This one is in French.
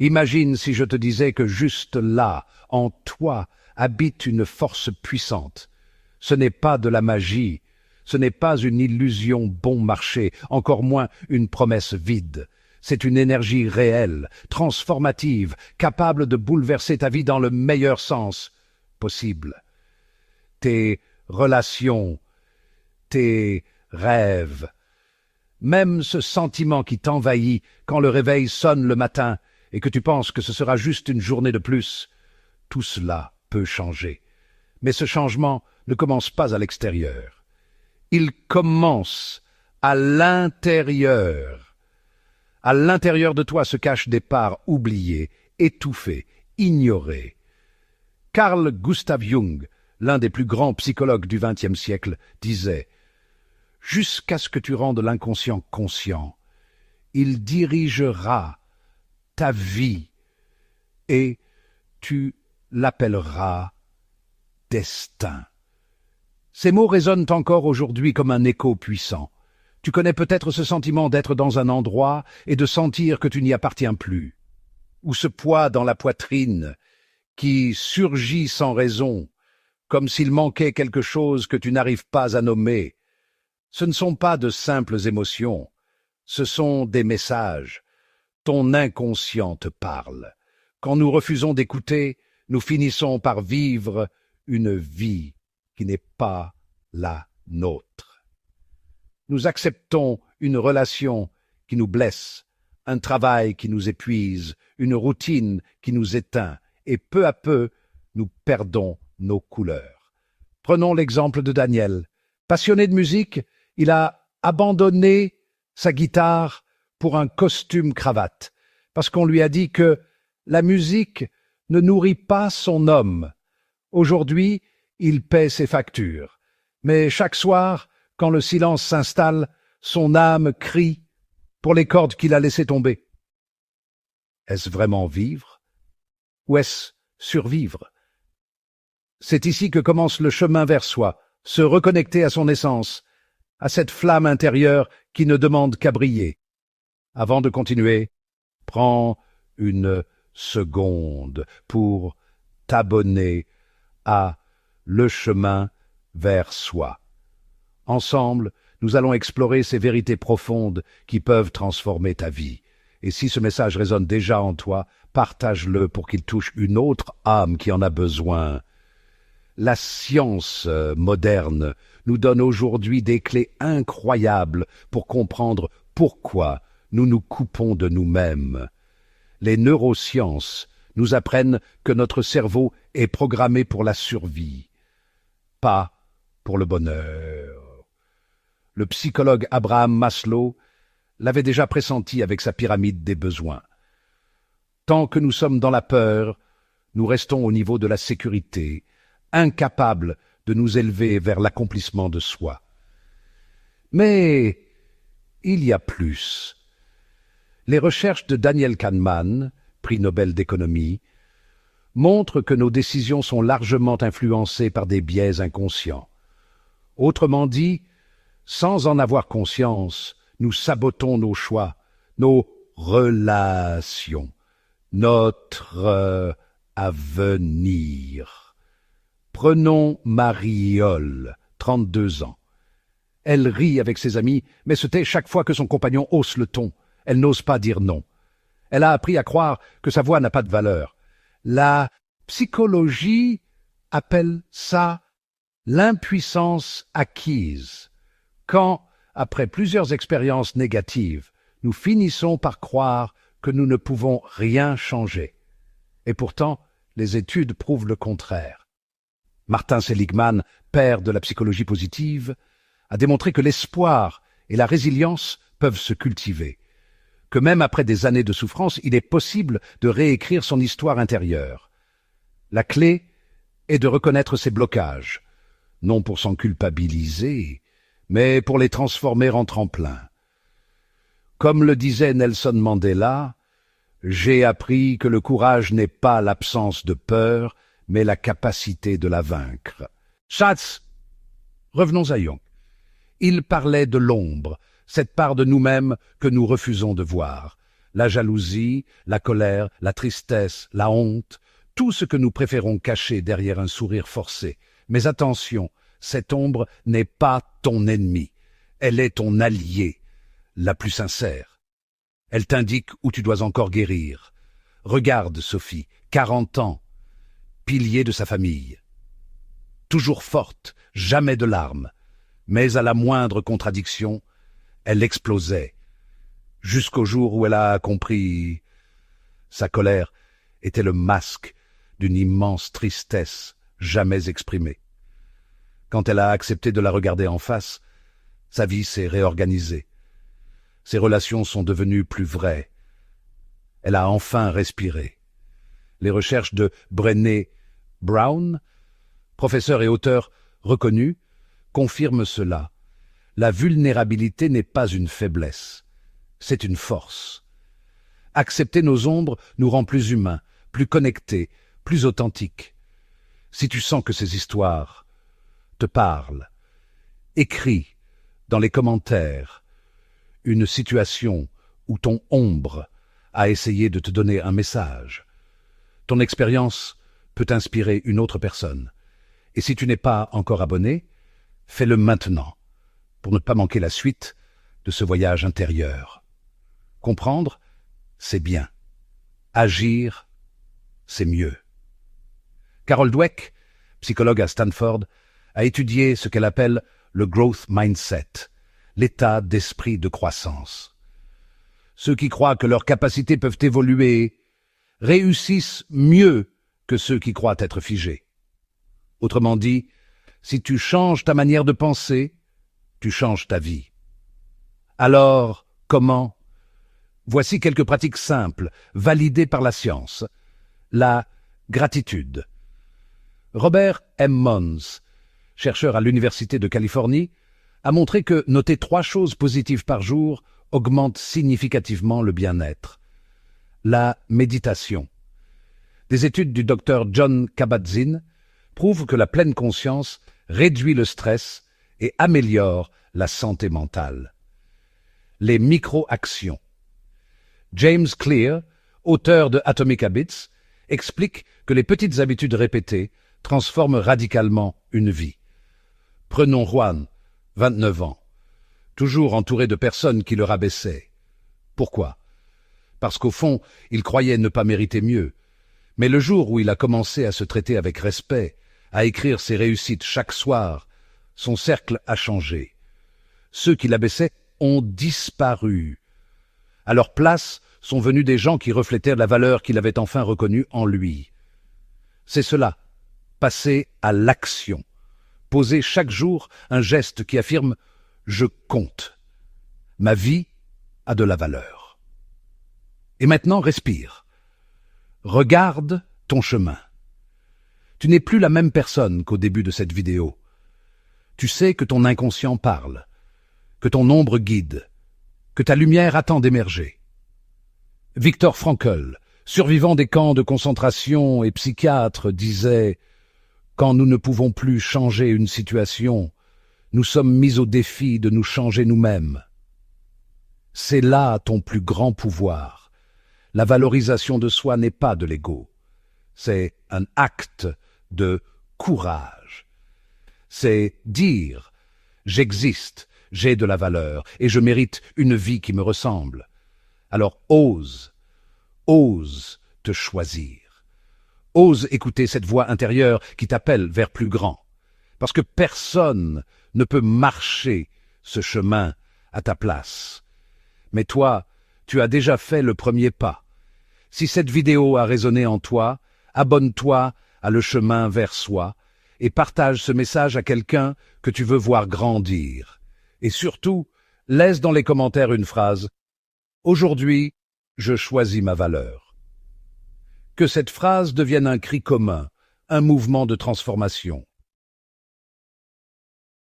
Imagine si je te disais que juste là, en toi, habite une force puissante. Ce n'est pas de la magie, ce n'est pas une illusion bon marché, encore moins une promesse vide. C'est une énergie réelle, transformative, capable de bouleverser ta vie dans le meilleur sens possible. Tes relations, tes rêves, même ce sentiment qui t'envahit quand le réveil sonne le matin et que tu penses que ce sera juste une journée de plus, tout cela peut changer. Mais ce changement ne commence pas à l'extérieur. Il commence à l'intérieur. À l'intérieur de toi se cachent des parts oubliées, étouffées, ignorées. Carl Gustav Jung, l'un des plus grands psychologues du XXe siècle, disait « Jusqu'à ce que tu rendes l'inconscient conscient, il dirigera ta vie et tu l'appelleras destin. » Ces mots résonnent encore aujourd'hui comme un écho puissant. Tu connais peut-être ce sentiment d'être dans un endroit et de sentir que tu n'y appartiens plus, ou ce poids dans la poitrine qui surgit sans raison, comme s'il manquait quelque chose que tu n'arrives pas à nommer. Ce ne sont pas de simples émotions, ce sont des messages. Ton inconscient te parle. Quand nous refusons d'écouter, nous finissons par vivre une vie qui n'est pas la nôtre. Nous acceptons une relation qui nous blesse, un travail qui nous épuise, une routine qui nous éteint, et peu à peu, nous perdons nos couleurs. Prenons l'exemple de Daniel. Passionné de musique, il a abandonné sa guitare pour un costume-cravate, parce qu'on lui a dit que la musique ne nourrit pas son homme. Aujourd'hui, il paie ses factures. Mais chaque soir, quand le silence s'installe, son âme crie pour les cordes qu'il a laissées tomber. Est-ce vraiment vivre? Ou est-ce survivre? C'est ici que commence le chemin vers soi, se reconnecter à son essence, à cette flamme intérieure qui ne demande qu'à briller. Avant de continuer, prends une seconde pour t'abonner à Le chemin vers soi. Ensemble, nous allons explorer ces vérités profondes qui peuvent transformer ta vie. Et si ce message résonne déjà en toi, partage-le pour qu'il touche une autre âme qui en a besoin. La science moderne nous donne aujourd'hui des clés incroyables pour comprendre pourquoi nous nous coupons de nous-mêmes. Les neurosciences nous apprennent que notre cerveau est programmé pour la survie, pas pour le bonheur. Le psychologue Abraham Maslow l'avait déjà pressenti avec sa pyramide des besoins. Tant que nous sommes dans la peur, nous restons au niveau de la sécurité, incapables de nous élever vers l'accomplissement de soi. Mais il y a plus. Les recherches de Daniel Kahneman, prix Nobel d'économie, montrent que nos décisions sont largement influencées par des biais inconscients. Autrement dit, sans en avoir conscience, nous sabotons nos choix, nos relations, notre avenir. Prenons Mariole, 32 ans. Elle rit avec ses amis, mais se tait chaque fois que son compagnon hausse le ton. Elle n'ose pas dire non. Elle a appris à croire que sa voix n'a pas de valeur. La psychologie appelle ça l'impuissance acquise. Quand, après plusieurs expériences négatives, nous finissons par croire que nous ne pouvons rien changer. Et pourtant, les études prouvent le contraire. Martin Seligman, père de la psychologie positive, a démontré que l'espoir et la résilience peuvent se cultiver, que même après des années de souffrance, il est possible de réécrire son histoire intérieure. La clé est de reconnaître ses blocages, non pour s'en culpabiliser, mais pour les transformer en tremplin. Comme le disait Nelson Mandela, « J'ai appris que le courage n'est pas l'absence de peur, mais la capacité de la vaincre. » Schatz, revenons à Jung. Il parlait de l'ombre, cette part de nous-mêmes que nous refusons de voir. la jalousie, la colère, la tristesse, la honte, tout ce que nous préférons cacher derrière un sourire forcé. Mais attention, cette ombre n'est pas ton ennemi, elle est ton allié, la plus sincère. Elle t'indique où tu dois encore guérir. Regarde Sophie, 40 ans, pilier de sa famille. Toujours forte, jamais de larmes, mais à la moindre contradiction, elle explosait, jusqu'au jour où elle a compris. Sa colère était le masque d'une immense tristesse jamais exprimée. Quand elle a accepté de la regarder en face, sa vie s'est réorganisée. Ses relations sont devenues plus vraies. Elle a enfin respiré. Les recherches de Brené Brown, professeur et auteur reconnu, confirment cela. La vulnérabilité n'est pas une faiblesse, c'est une force. Accepter nos ombres nous rend plus humains, plus connectés, plus authentiques. Si tu sens que ces histoires te parlent, écris dans les commentaires une situation où ton ombre a essayé de te donner un message. Ton expérience peut inspirer une autre personne. Et si tu n'es pas encore abonné, fais-le maintenant, pour ne pas manquer la suite de ce voyage intérieur. Comprendre, c'est bien. Agir, c'est mieux. Carol Dweck, psychologue à Stanford, a étudié ce qu'elle appelle le growth mindset, l'état d'esprit de croissance. Ceux qui croient que leurs capacités peuvent évoluer réussissent mieux que ceux qui croient être figés. Autrement dit, si tu changes ta manière de penser, tu changes ta vie. Alors, comment? Voici quelques pratiques simples, validées par la science. La gratitude. Robert M. Mons, chercheur à l'Université de Californie, a montré que noter 3 choses positives par jour augmente significativement le bien-être. La méditation. Des études du Dr John Kabat-Zinn prouvent que la pleine conscience réduit le stress et améliore la santé mentale. Les micro-actions. James Clear, auteur de Atomic Habits, explique que les petites habitudes répétées transforment radicalement une vie. Prenons Juan, 29 ans, toujours entouré de personnes qui le rabaissaient. Pourquoi? Parce qu'au fond, il croyait ne pas mériter mieux. Mais le jour où il a commencé à se traiter avec respect, à écrire ses réussites chaque soir, son cercle a changé. Ceux qui l'abaissaient ont disparu. À leur place sont venus des gens qui reflétèrent la valeur qu'il avait enfin reconnue en lui. C'est cela, passer à l'action. Poser chaque jour un geste qui affirme « je compte ». Ma vie a de la valeur. Et maintenant, respire. Regarde ton chemin. Tu n'es plus la même personne qu'au début de cette vidéo. Tu sais que ton inconscient parle, que ton ombre guide, que ta lumière attend d'émerger. Viktor Frankl, survivant des camps de concentration et psychiatre, disait « Quand nous ne pouvons plus changer une situation, nous sommes mis au défi de nous changer nous-mêmes. » C'est là ton plus grand pouvoir. La valorisation de soi n'est pas de l'ego. C'est un acte de courage. C'est dire « J'existe, j'ai de la valeur et je mérite une vie qui me ressemble. » Alors ose te choisir. Ose écouter cette voix intérieure qui t'appelle vers plus grand. Parce que personne ne peut marcher ce chemin à ta place. Mais toi, tu as déjà fait le premier pas. Si cette vidéo a résonné en toi, abonne-toi à Le Chemin vers Soi et partage ce message à quelqu'un que tu veux voir grandir. Et surtout, laisse dans les commentaires une phrase « Aujourd'hui, je choisis ma valeur ». Que cette phrase devienne un cri commun, un mouvement de transformation.